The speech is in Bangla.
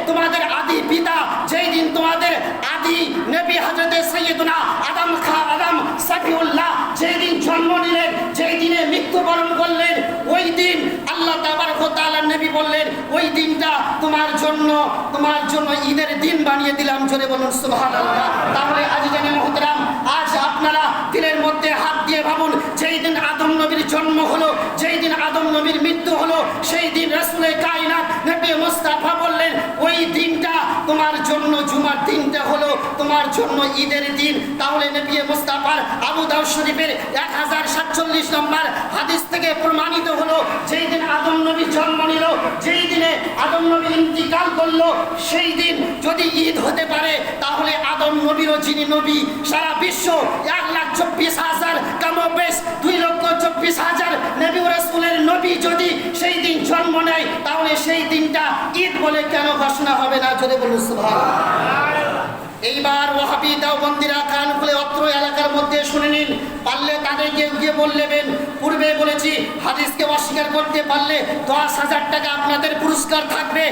তোমাদের আদি পিতা, যেই দিন তোমাদের আদি নবী হযরত সাইয়্যিদুনা আদম সাফিউল্লাহ যেই দিন জন্ম নিলেন, যেই দিনে মৃত্যুবরণ করলেন, ওই দিন আল্লাহ তাবারক ওয়া তাআলা নবী বললেন ওই দিনটা তোমার জন্য ঈদের দিন বানিয়ে দিলাম। জোরে বলুন সুবহানাল্লাহ। তাহলে আজিজানে মুহতারাম, আজ আপনারা দিলের মধ্যে হাত দিয়ে ভাবুন, যেই দিন আদম নবীর জন্ম হলো, যেই দিন আদম নবীর মৃত্যু হলো, সেই দিন রাসূলে কায়নাত নবী মুস্তাফা বললেন ওই দিনটা তোমার জন্য, জুমার দিনটা হলো তোমার জন্য ঈদের দিন। তাহলে নবী মুস্তাফার আবু দাউদ শরীফের 1047 নম্বর হাদিস থেকে প্রমাণিত হলো, যেই দিন আদম নবী জন্ম নিল, যেই দিনে আদম নবী ইন্তিকাল করলো, সেই দিন যদি ঈদ হতে পারে, তাহলে আদম নবীরও যিনি নবী, সারা বিশ্ব 1,24,000 কামবেশ 2,24,000 নবী ও রাসূলের নবী যদি সেই দিন জন্ম নেয়, তাহলে সেই দিনটা ঈদ বলে কেন ঘোষণা হবে না? জোরে বলুন সুবহানাল্লাহ। এইবার ওয়াহাবি দেওবন্দিরা কান খুলে অত্র এলাকার মধ্যে শুনে নিন, পারলে তাদেরকে গিয়ে বললেন, পূর্বে বলেছি হাদিসকে অস্বীকার করতে পারলে 10,000 টাকা আপনাদের পুরস্কার থাকবে।